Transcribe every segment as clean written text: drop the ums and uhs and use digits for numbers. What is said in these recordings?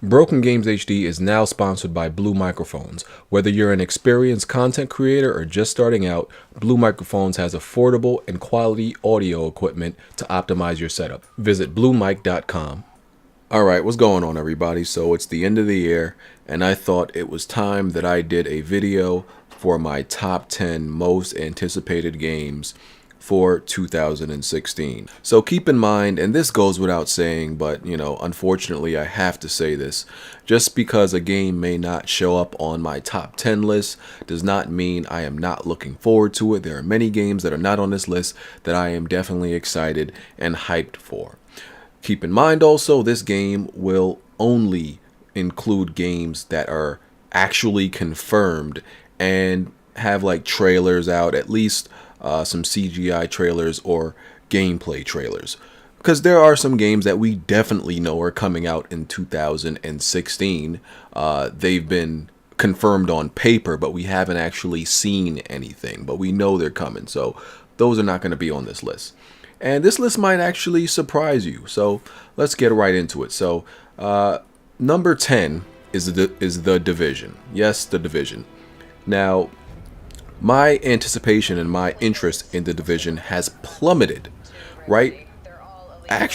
Broken Games HD is now sponsored by Blue Microphones. Whether you're an experienced content creator or just starting out, Blue Microphones has affordable and quality audio equipment to optimize your setup. Visit bluemic.com. Alright, what's going on everybody? So it's the end of the year and I thought it was time that I did a video for my top 10 most anticipated games for 2016. So keep in mind, and this goes without saying, but unfortunately I have to say this, just because a game may not show up on my top 10 list does not mean I am not looking forward to it. There are many games that are not on this list that I am definitely excited and hyped for. Keep in mind also, this game will only include games that are actually confirmed and have like trailers out, at least some CGI trailers or gameplay trailers, because there are some games that we definitely know are coming out in 2016. They've been confirmed on paper, but we haven't actually seen anything, but we know they're coming, so those are not going to be on this list. And this list might actually surprise you, so let's get right into it. So number 10 is the Division. Yes, the Division. Now, my anticipation and my interest in the Division has plummeted, right?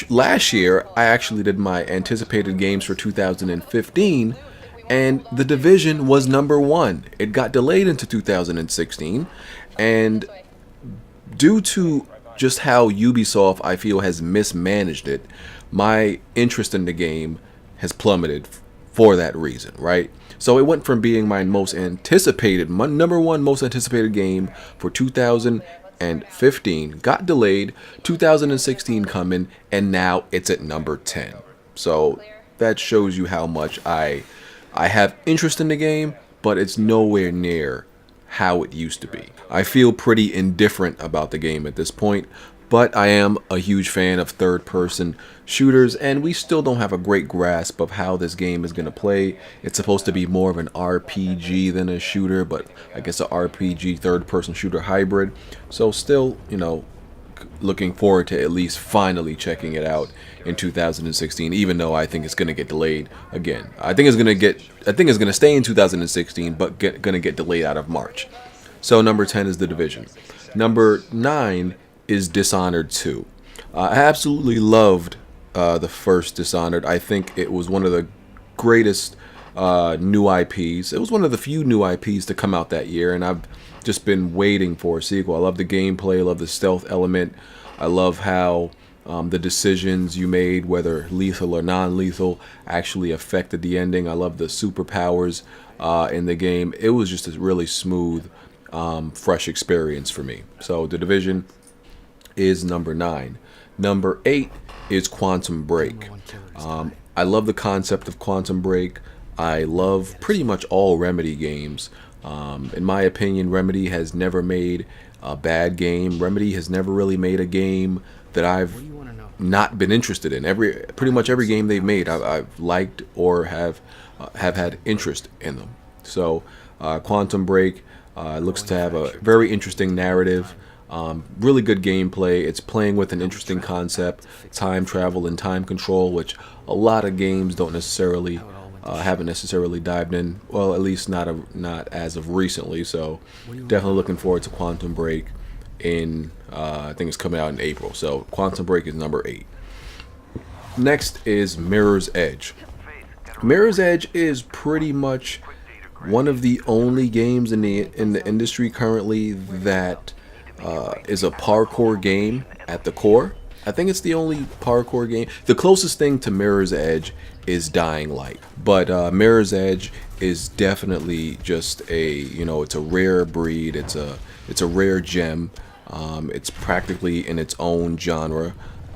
Last year, I actually did my anticipated games for 2015, and the Division was number 1. It got delayed into 2016, and due to just how Ubisoft, I feel, has mismanaged it, my interest in the game has plummeted for that reason, right? So it went from being my most anticipated, my number 1 most anticipated game for 2015, got delayed, 2016 coming, and now it's at number 10. So that shows you how much I have interest in the game, but it's nowhere near how it used to be. I feel pretty indifferent about the game at this point, but I am a huge fan of third-person shooters, and we still don't have a great grasp of how this game is going to play. It's supposed to be more of an RPG than a shooter, but I guess an RPG third-person shooter hybrid. So still, looking forward to at least finally checking it out in 2016, even though I think it's going to get delayed again. I think it's going to stay in 2016, but going to get delayed out of March. So number 10 is The Division. Number 9 is Dishonored 2. I absolutely loved the first Dishonored. I think it was one of the greatest new IPs. It was one of the few new IPs to come out that year, and I've just been waiting for a sequel. I love the gameplay, I love the stealth element, I love how the decisions you made, whether lethal or non-lethal, actually affected the ending. I love the superpowers in the game. It was just a really smooth, fresh experience for me. So The Division is number 9. Number 8 is Quantum Break. I love the concept of Quantum Break. I love pretty much all Remedy games. In my opinion, Remedy has never made a bad game. Remedy has never really made a game that I've not been interested in. Pretty much every game they've made, I've liked or have had interest in them. So Quantum Break looks to have a very interesting narrative. Really good gameplay. It's playing with an interesting concept, time travel and time control, which a lot of games don't necessarily haven't necessarily dived in. Well, at least not as of recently. So definitely looking forward to Quantum Break. I think it's coming out in April. So Quantum Break is number 8. Next is Mirror's Edge. Mirror's Edge is pretty much one of the only games in the industry currently that is a parkour game at the core. I think it's the only parkour game. The closest thing to Mirror's Edge is Dying Light, but Mirror's Edge is definitely just it's a rare breed. It's a rare gem. It's practically in its own genre,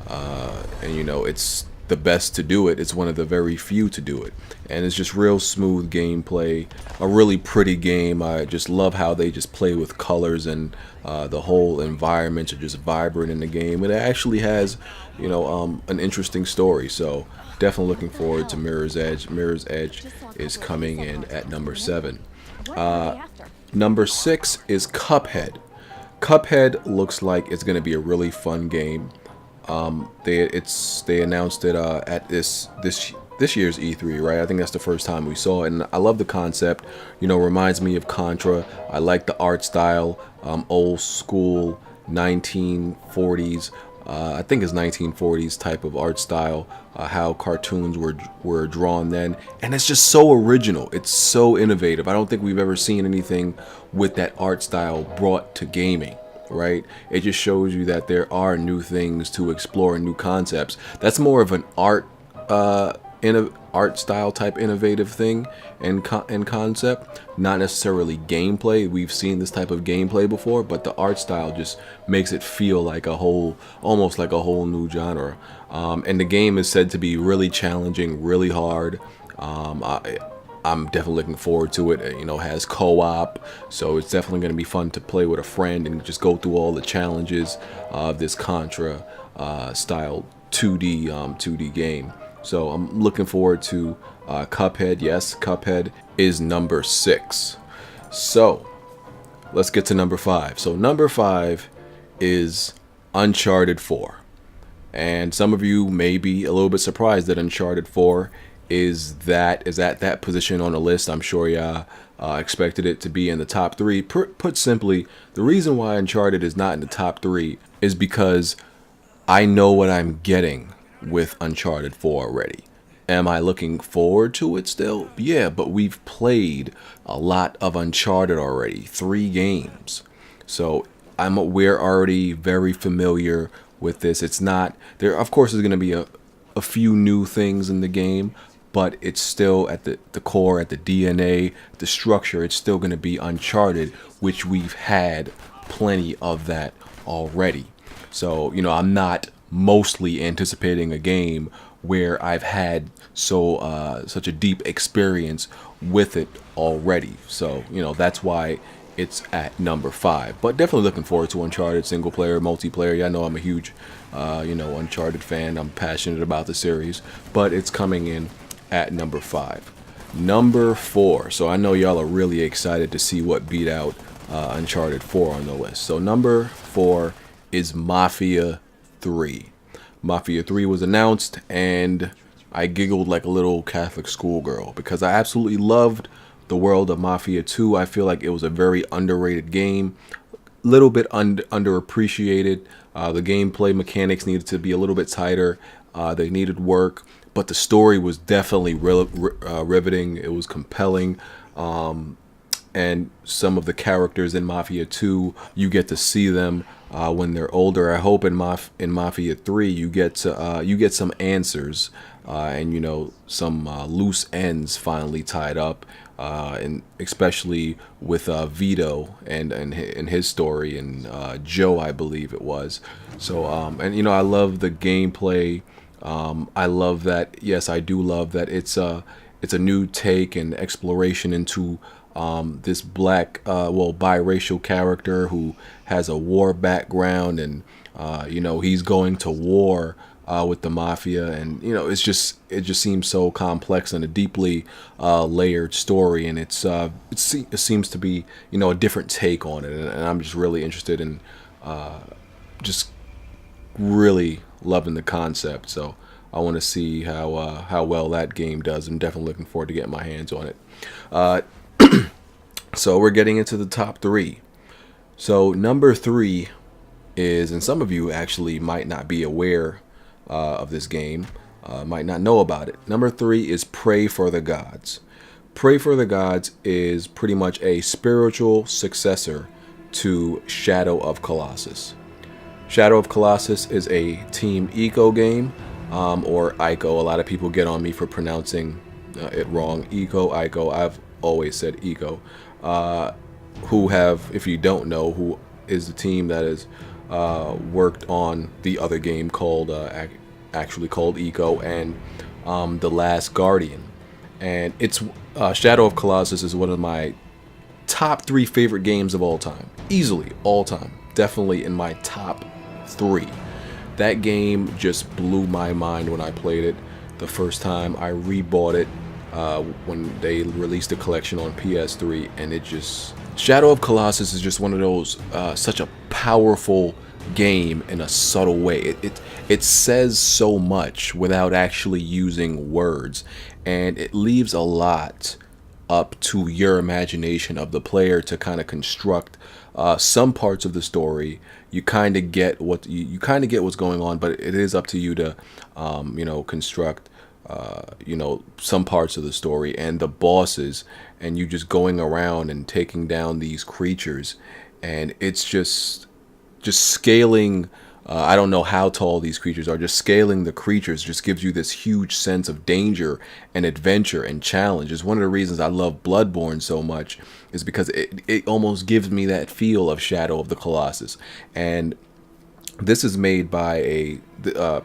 and it's the best to do it. It's one of the very few to do it, and it's just real smooth gameplay, a really pretty game. I just love how they just play with colors, and the whole environments are just vibrant in the game. It actually has an interesting story, so definitely looking forward to Mirror's Edge. Mirror's Edge is coming in at number 7. Number 6 is Cuphead. Cuphead looks like it's going to be a really fun game. They announced it at this this year's E3, right? I think that's the first time we saw it, and I love the concept. You know, reminds me of Contra. I like the art style, old school 1940s. I think it's 1940s type of art style, how cartoons were drawn then, and it's just so original. It's so innovative. I don't think we've ever seen anything with that art style brought to gaming, right? It just shows you that there are new things to explore and new concepts. That's more of an art style type innovative thing and concept, not necessarily gameplay. We've seen this type of gameplay before, but the art style just makes it feel like almost like a whole new genre. And the game is said to be really challenging, really hard. I'm definitely looking forward to it. You know, it has co-op, so it's definitely going to be fun to play with a friend and just go through all the challenges of this Contra style 2D game. So I'm looking forward to Cuphead. Yes, Cuphead is number 6. So let's get to number 5. So number 5 is Uncharted 4. And some of you may be a little bit surprised that Uncharted 4 is at that position on the list. I'm sure y'all expected it to be in the top 3. Put simply, the reason why Uncharted is not in the top 3 is because I know what I'm getting with Uncharted 4 already. Am I looking forward to it still? Yeah, but we've played a lot of Uncharted already, 3 games. So we're already very familiar with this. It's not there. Of course, there's going to be a few new things in the game, but it's still at the core, at the DNA, the structure. It's still going to be Uncharted, which we've had plenty of that already. So, you know, I'm not mostly anticipating a game where I've had such a deep experience with it already. So, you know, that's why it's at number 5. But definitely looking forward to Uncharted single player, multiplayer. Y'all know I'm a huge, Uncharted fan. I'm passionate about the series. But it's coming in at number 5. Number 4. So I know y'all are really excited to see what beat out Uncharted 4 on the list. So number 4 is Mafia 3. Mafia 3 was announced, and I giggled like a little Catholic schoolgirl because I absolutely loved the world of Mafia 2. I feel like it was a very underrated game, little bit underappreciated. The gameplay mechanics needed to be a little bit tighter. They needed work, but the story was definitely riveting. It was compelling. And some of the characters in Mafia 2, you get to see them when they're older. I hope in Mafia 3 you get some answers and, you know, some loose ends finally tied up, and especially with Vito and his story, and Joe, I believe it was. So and you know, I love the gameplay. I love that. Yes, I do love that it's a new take and exploration into this black, biracial character who has a war background, and you know, he's going to war with the mafia, and you know, it just seems so complex and a deeply layered story, and it seems to be, you know, a different take on it, and I'm just really interested in just really loving the concept. So I want to see how well that game does. I'm definitely looking forward to getting my hands on it. So we're getting into the top 3. So number 3 is, and some of you actually might not be aware of this game, might not know about it. Number 3 is Pray for the Gods. Pray for the Gods is pretty much a spiritual successor to Shadow of Colossus. Shadow of Colossus is a Team Ico game, or Ico. A lot of people get on me for pronouncing it wrong. Ico. I've always said Ico. Who have, if you don't know, who is the team that has worked on the other game called actually called Ico, and The Last Guardian. And it's Shadow of Colossus is one of my top 3 favorite games of all time. Easily all time. Definitely in my top 3. That game just blew my mind when I played it the first time. I rebought it when they released the collection on PS3, and it just, Shadow of Colossus is just one of those such a powerful game in a subtle way. It says so much without actually using words, and it leaves a lot up to your imagination of the player to kind of construct some parts of the story. You kind of get what you kind of get what's going on, but it is up to you to construct some parts of the story and the bosses, and you just going around and taking down these creatures, and it's just scaling. I don't know how tall these creatures are. Just scaling the creatures just gives you this huge sense of danger and adventure and challenge. It's one of the reasons I love Bloodborne so much, is because it almost gives me that feel of Shadow of the Colossus. And this is made by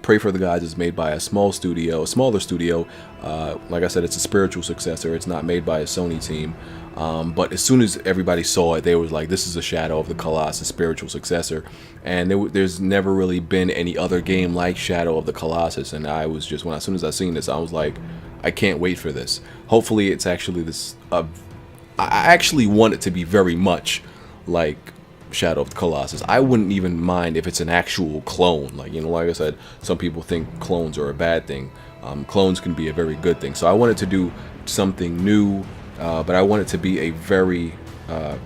Pray for the Gods is made by a smaller studio. Like I said, it's a spiritual successor. It's not made by a Sony team. But as soon as everybody saw it, they was like, this is a Shadow of the Colossus spiritual successor. And there's never really been any other game like Shadow of the Colossus. And I was just, as soon as I seen this, I was like, I can't wait for this. Hopefully it's actually this, I actually want it to be very much like Shadow of the Colossus. I wouldn't even mind if it's an actual clone. Like I said, some people think clones are a bad thing. Clones can be a very good thing. So I wanted to do something new, but I want it to be a very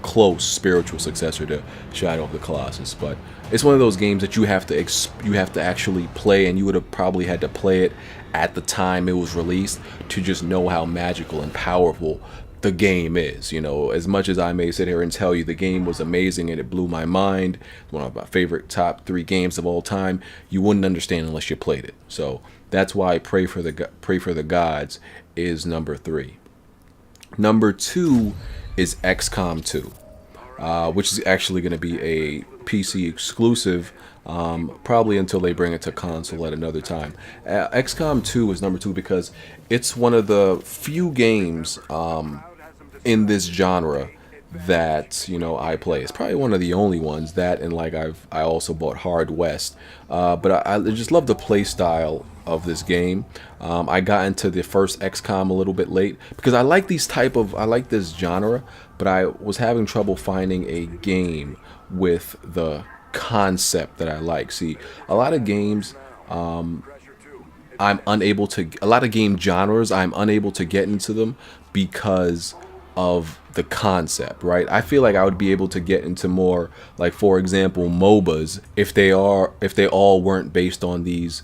close spiritual successor to Shadow of the Colossus. But it's one of those games that you have to actually play, and you would have probably had to play it at the time it was released to just know how magical and powerful the game is. As much as I may sit here and tell you the game was amazing and it blew my mind, one of my favorite top 3 games of all time, you wouldn't understand unless you played it. So that's why Pray for the Gods is number 3. Number 2 is XCOM 2, which is actually going to be a PC exclusive, probably until they bring it to console at another time. XCOM 2 is number 2 because it's one of the few games in this genre that I play. It's probably one of the only ones that, and I also bought Hard West, but I just love the play style of this game. I got into the first XCOM a little bit late because I like this genre, but I was having trouble finding a game with the concept that I like. See, a lot of games, a lot of game genres, I'm unable to get into them because of the concept, right? I feel like I would be able to get into more, like, for example, MOBAs, if they all weren't based on these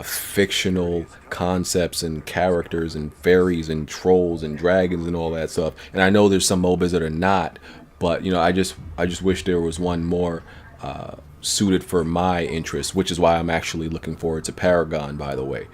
fictional concepts and characters and fairies and trolls and dragons and all that stuff. And I know there's some MOBAs that are not, but I just wish there was one more suited for my interests, which is why I'm actually looking forward to Paragon, by the way.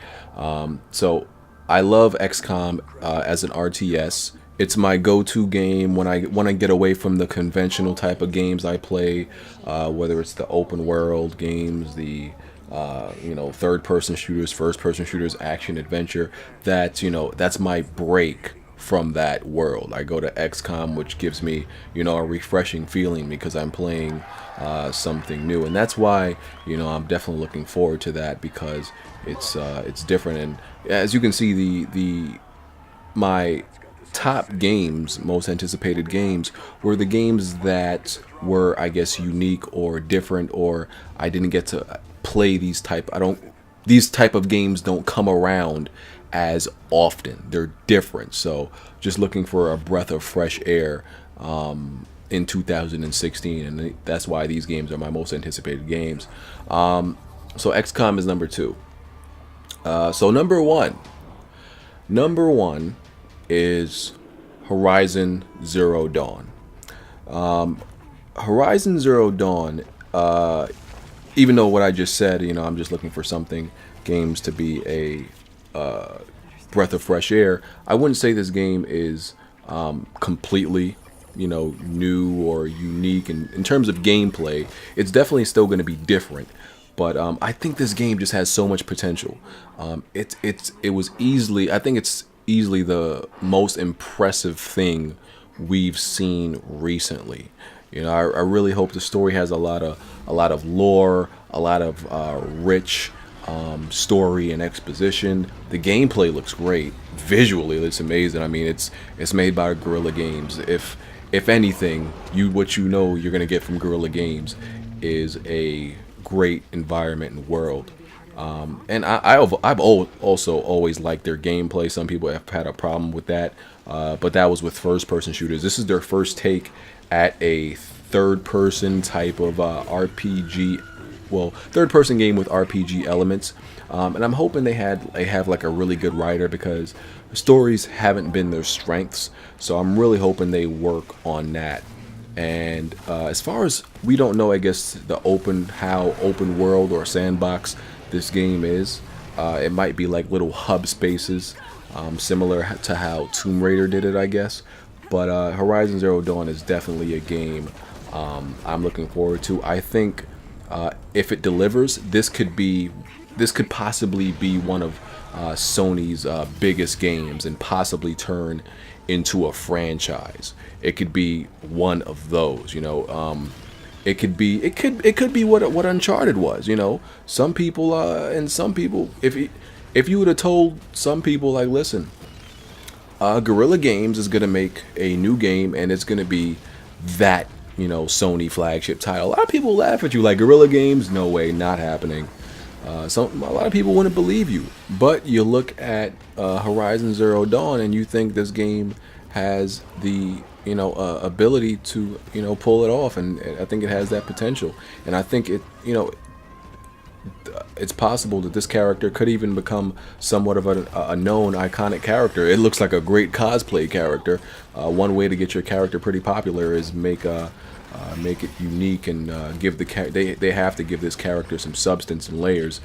So I love XCOM as an RTS. It's my go-to game when I want to get away from the conventional type of games I play, whether it's the open world games, the third-person shooters, first-person shooters, action adventure. That's my break from that world. I go to XCOM, which gives me a refreshing feeling because I'm playing something new, and that's why I'm definitely looking forward to that, because it's different. And as you can see, my top games, most anticipated games, were the games that were, I guess, unique or different, or I didn't get to play these type of games don't come around as often. They're different. So just looking for a breath of fresh air in 2016, and that's why these games are my most anticipated games. So XCOM is number 2. So number one is Horizon Zero Dawn. Horizon Zero Dawn, even though what I just said, I'm just looking for games to be a breath of fresh air, I wouldn't say this game is completely new or unique in terms of gameplay. It's definitely still going to be different, but I think this game just has so much potential. I think it's easily the most impressive thing we've seen recently. I really hope the story has a lot of lore, a lot of rich story and exposition. The gameplay looks great. Visually, it's amazing. I mean, it's made by Guerrilla Games. If anything, what you're gonna get from Guerrilla Games is a great environment and world. And I've also always liked their gameplay. Some people have had a problem with that, but that was with first-person shooters. This is their first take at a third-person type of RPG, well, third-person game with RPG elements. And I'm hoping they have like a really good writer, because stories haven't been their strengths. So I'm really hoping they work on that. And as far as we don't know, I guess how open world or sandbox this game is. It might be like little hub spaces, similar to how Tomb Raider did it, I guess. But Horizon Zero Dawn is definitely a game I'm looking forward to. I think if it delivers, this could possibly be one of Sony's biggest games, and possibly turn into a franchise. It could be one of those, you know. It could be what Uncharted was, you know. Some people if you would have told some people, like, listen, Guerrilla Games is gonna make a new game, and it's gonna be that, you know, Sony flagship title, a lot of people laugh at you like, Guerrilla Games, no way, not happening. A lot of people wouldn't believe you. But you look at Horizon Zero Dawn, and you think this game has the, you know, ability to, you know, pull it off, and I think it has that potential. And I think it, you know, it's possible that this character could even become somewhat of a known, iconic character. It looks like a great cosplay character. One way to get your character pretty popular is make it unique, and give they have to give this character some substance and layers.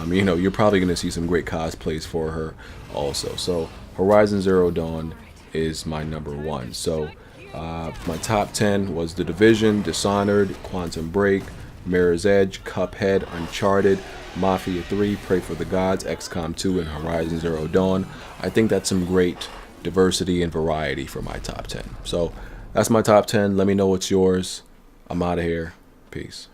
You know, you're probably going to see some great cosplays for her also. So Horizon Zero Dawn is my number one. So my top 10 was The Division, Dishonored, Quantum Break, Mirror's Edge, Cuphead, Uncharted, Mafia 3, Pray for the Gods, XCOM 2, and Horizon Zero Dawn. I think that's some great diversity and variety for my top 10. So that's my top 10. Let me know what's yours. I'm out of here. Peace.